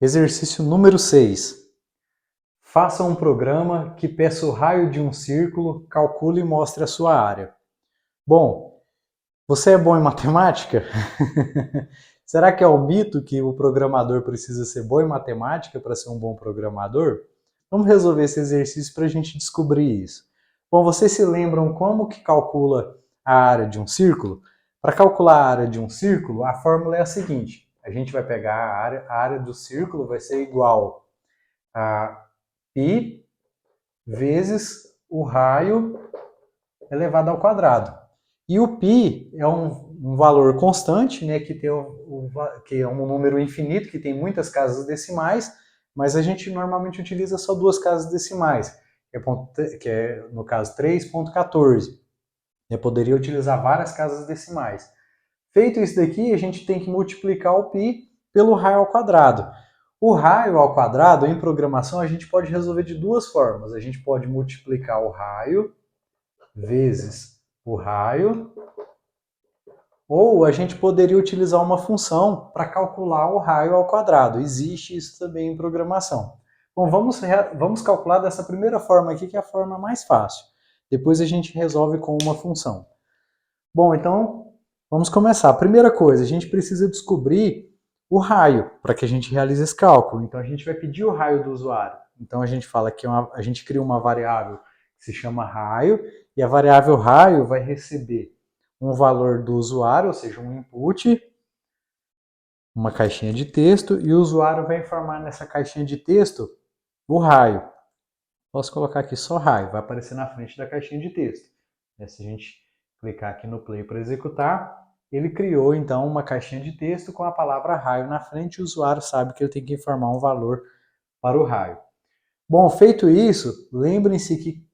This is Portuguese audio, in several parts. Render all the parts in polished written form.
Exercício número 6. Faça um programa que peça o raio de um círculo, calcule e mostre a sua área. Bom, você é bom em matemática? Será que é o mito que o programador precisa ser bom em matemática para ser um bom programador? Vamos resolver esse exercício para a gente descobrir isso. Bom, vocês se lembram como que calcula a área de um círculo? Para calcular a área de um círculo, a fórmula é a seguinte. A gente vai pegar a área do círculo vai ser igual a π vezes o raio elevado ao quadrado. E o π é um valor constante, né, que é um número infinito, que tem muitas casas decimais, mas a gente normalmente utiliza só duas casas decimais, que é no caso 3,14. Eu poderia utilizar várias casas decimais. Feito isso daqui, a gente tem que multiplicar o π pelo raio ao quadrado. O raio ao quadrado, em programação, a gente pode resolver de duas formas. A gente pode multiplicar o raio vezes o raio, ou a gente poderia utilizar uma função para calcular o raio ao quadrado. Existe isso também em programação. Bom, vamos calcular dessa primeira forma aqui, que é a forma mais fácil. Depois a gente resolve com uma função. Bom, então vamos começar. A primeira coisa, a gente precisa descobrir o raio para que a gente realize esse cálculo. Então a gente vai pedir o raio do usuário. Então a gente fala que a gente cria uma variável que se chama raio, e a variável raio vai receber um valor do usuário, ou seja, um input, uma caixinha de texto, e o usuário vai informar nessa caixinha de texto o raio. Posso colocar aqui só raio, vai aparecer na frente da caixinha de texto. Se a gente clicar aqui no play para executar, ele criou então uma caixinha de texto com a palavra raio na frente, e o usuário sabe que ele tem que informar um valor para o raio. Bom, feito isso, lembrem-se que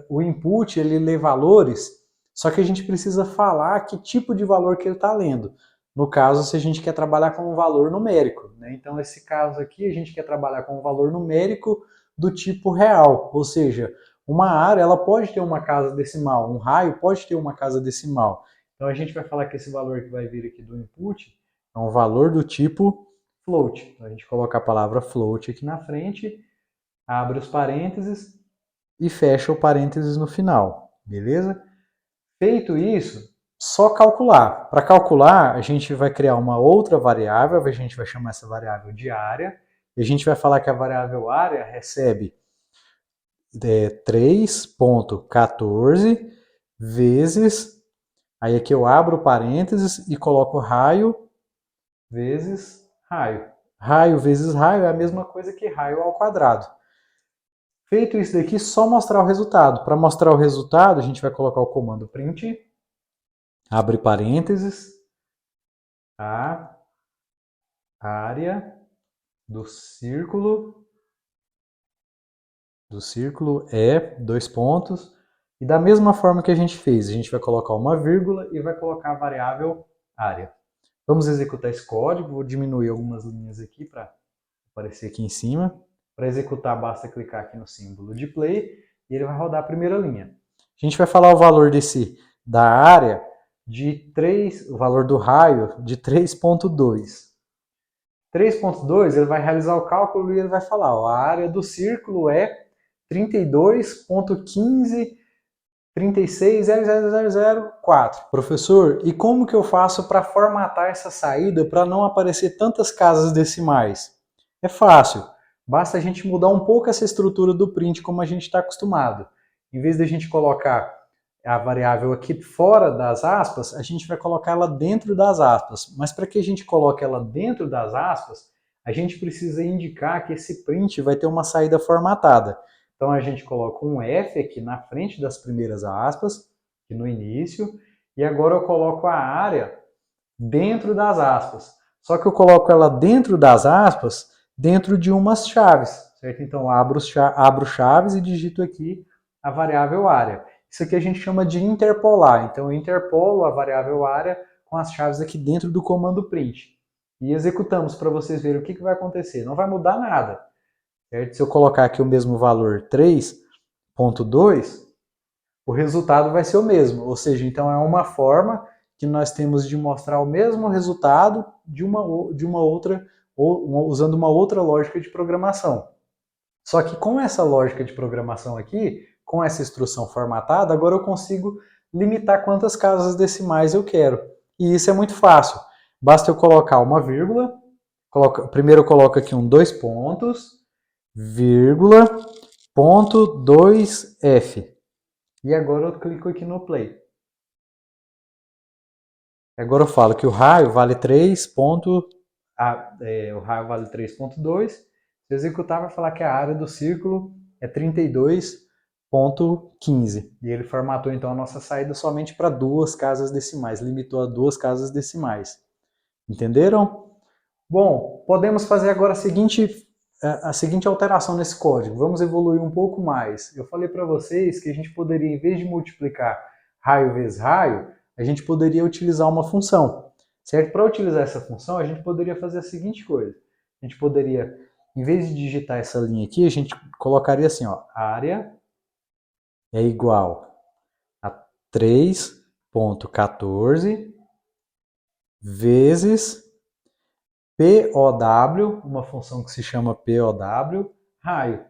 o input ele lê valores, só que a gente precisa falar que tipo de valor que ele está lendo. No caso, se a gente quer trabalhar com um valor numérico, né? Então, nesse caso aqui, a gente quer trabalhar com um valor numérico do tipo real, ou seja, uma área ela pode ter uma casa decimal, um raio pode ter uma casa decimal. Então, a gente vai falar que esse valor que vai vir aqui do input é um valor do tipo float. Então, a gente coloca a palavra float aqui na frente, abre os parênteses e fecha o parênteses no final, beleza? Feito isso, só calcular. Para calcular, a gente vai criar uma outra variável, a gente vai chamar essa variável de área, e a gente vai falar que a variável área recebe 3,14 vezes, aí aqui eu abro parênteses e coloco raio vezes raio. Raio vezes raio é a mesma coisa que raio ao quadrado. Feito isso daqui, só mostrar o resultado. Para mostrar o resultado, a gente vai colocar o comando print, abre parênteses, a área do círculo é, dois pontos, e da mesma forma que a gente fez, a gente vai colocar uma vírgula e vai colocar a variável área. Vamos executar esse código, vou diminuir algumas linhas aqui para aparecer aqui em cima. Para executar, basta clicar aqui no símbolo de play e ele vai rodar a primeira linha. A gente vai falar o valor da área de 3, o valor do raio de 3,2. 3,2 ele vai realizar o cálculo e ele vai falar, ó, a área do círculo é 32,15360004. Professor, e como que eu faço para formatar essa saída para não aparecer tantas casas decimais? É fácil. Basta a gente mudar um pouco essa estrutura do print como a gente está acostumado. Em vez de a gente colocar a variável aqui fora das aspas, a gente vai colocar ela dentro das aspas. Mas para que a gente coloque ela dentro das aspas, a gente precisa indicar que esse print vai ter uma saída formatada. Então a gente coloca um F aqui na frente das primeiras aspas, aqui no início, e agora eu coloco a área dentro das aspas. Só que eu coloco ela dentro das aspas, dentro de umas chaves, certo? Então abro chaves e digito aqui a variável área. Isso aqui a gente chama de interpolar. Então eu interpolo a variável área com as chaves aqui dentro do comando print. E executamos para vocês verem o que vai acontecer. Não vai mudar nada. Certo? Se eu colocar aqui o mesmo valor 3,2, o resultado vai ser o mesmo. Ou seja, então é uma forma que nós temos de mostrar o mesmo resultado de uma outra ou usando uma outra lógica de programação. Só que com essa lógica de programação aqui, com essa instrução formatada, agora eu consigo limitar quantas casas decimais eu quero. E isso é muito fácil. Basta eu colocar uma vírgula, primeiro eu coloco aqui dois pontos, vírgula, ponto 2F. E agora eu clico aqui no play. Agora eu falo que o raio vale 3.2. Se eu executar, vai falar que a área do círculo é 32.15. E ele formatou então a nossa saída somente para 2 casas decimais, limitou a 2 casas decimais. Entenderam? Bom, podemos fazer agora a seguinte alteração nesse código. Vamos evoluir um pouco mais. Eu falei para vocês que a gente poderia, em vez de multiplicar raio vezes raio, a gente poderia utilizar uma função. Certo? Para utilizar essa função, a gente poderia fazer a seguinte coisa. A gente poderia, em vez de digitar essa linha aqui, a gente colocaria assim, ó, área é igual a 3.14 vezes POW, uma função que se chama POW, raio.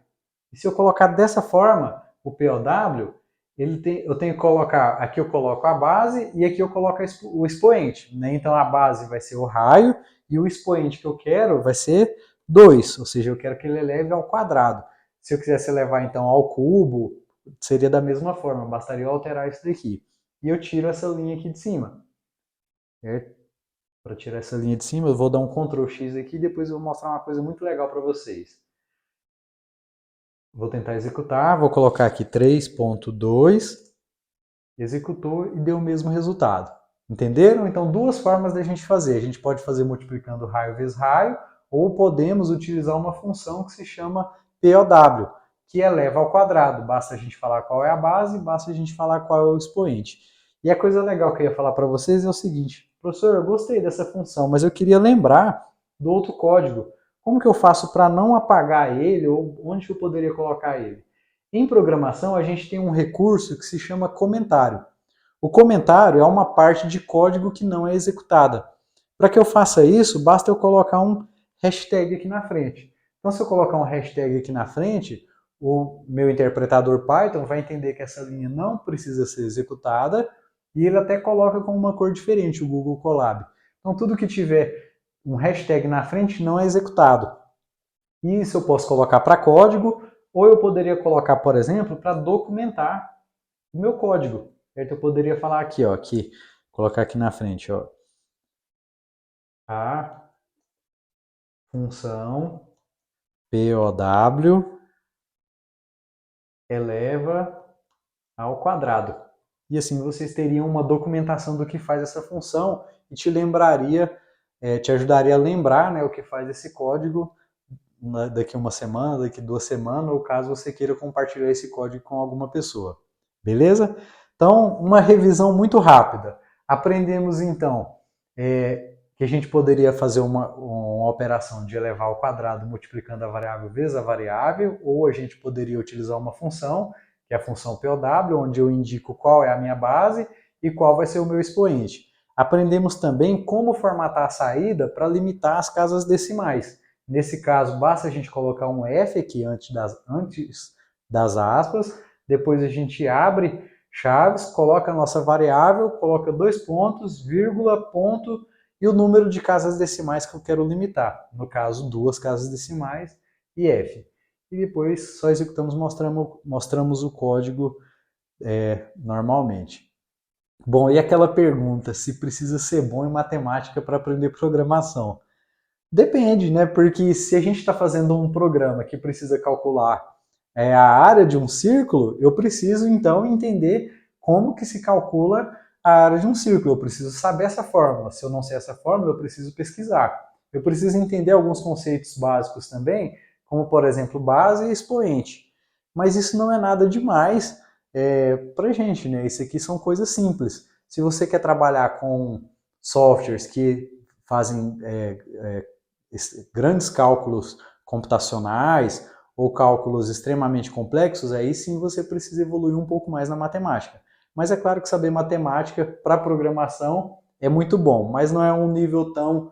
E se eu colocar dessa forma, o POW, eu tenho que colocar, aqui eu coloco a base e aqui eu coloco o expoente. Né? Então a base vai ser o raio e o expoente que eu quero vai ser 2, ou seja, eu quero que ele eleve ao quadrado. Se eu quisesse elevar então ao cubo, seria da mesma forma, bastaria eu alterar isso daqui. E eu tiro essa linha aqui de cima. Certo? Para tirar essa linha de cima, eu vou dar um Ctrl X aqui e depois eu vou mostrar uma coisa muito legal para vocês. Vou tentar executar, vou colocar aqui 3.2, executou e deu o mesmo resultado. Entenderam? Então, duas formas da gente fazer. A gente pode fazer multiplicando raio vezes raio, ou podemos utilizar uma função que se chama POW, que eleva ao quadrado. Basta a gente falar qual é a base, basta a gente falar qual é o expoente. E a coisa legal que eu ia falar para vocês é o seguinte: professor, eu gostei dessa função, mas eu queria lembrar do outro código. Como que eu faço para não apagar ele, ou onde eu poderia colocar ele? Em programação, a gente tem um recurso que se chama comentário. O comentário é uma parte de código que não é executada. Para que eu faça isso, basta eu colocar um hashtag aqui na frente. Então, se eu colocar um hashtag aqui na frente, o meu interpretador Python vai entender que essa linha não precisa ser executada e ele até coloca com uma cor diferente, o Google Colab. Então, tudo que tiver um hashtag na frente não é executado. Isso eu posso colocar para código, ou eu poderia colocar, por exemplo, para documentar o meu código. Certo? Eu poderia falar aqui, ó, colocar aqui na frente, ó, a função POW eleva ao quadrado. E assim vocês teriam uma documentação do que faz essa função e te ajudaria a lembrar, né, o que faz esse código daqui uma semana, daqui 2 semanas, ou caso você queira compartilhar esse código com alguma pessoa. Beleza? Então, uma revisão muito rápida. Aprendemos então que a gente poderia fazer uma operação de elevar ao quadrado multiplicando a variável vezes a variável, ou a gente poderia utilizar uma função, que é a função POW, onde eu indico qual é a minha base e qual vai ser o meu expoente. Aprendemos também como formatar a saída para limitar as casas decimais. Nesse caso, basta a gente colocar um F aqui antes das aspas, depois a gente abre chaves, coloca a nossa variável, coloca 2 pontos, vírgula, ponto e o número de casas decimais que eu quero limitar. No caso, 2 casas decimais e F. E depois só executamos, mostramos o código normalmente. Bom, e aquela pergunta, se precisa ser bom em matemática para aprender programação? Depende, né? Porque se a gente está fazendo um programa que precisa calcular a área de um círculo, eu preciso então entender como que se calcula a área de um círculo. Eu preciso saber essa fórmula. Se eu não sei essa fórmula, eu preciso pesquisar. Eu preciso entender alguns conceitos básicos também, como por exemplo base e expoente. Mas isso não é nada demais para a gente, né? Isso aqui são coisas simples. Se você quer trabalhar com softwares que fazem grandes cálculos computacionais ou cálculos extremamente complexos, aí sim você precisa evoluir um pouco mais na matemática. Mas é claro que saber matemática para programação é muito bom, mas não é um nível tão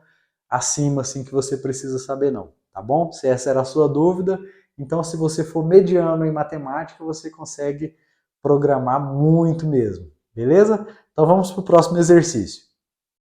acima assim que você precisa saber não, tá bom? Se essa era a sua dúvida, então se você for mediano em matemática, você consegue programar muito mesmo, beleza? Então vamos para o próximo exercício.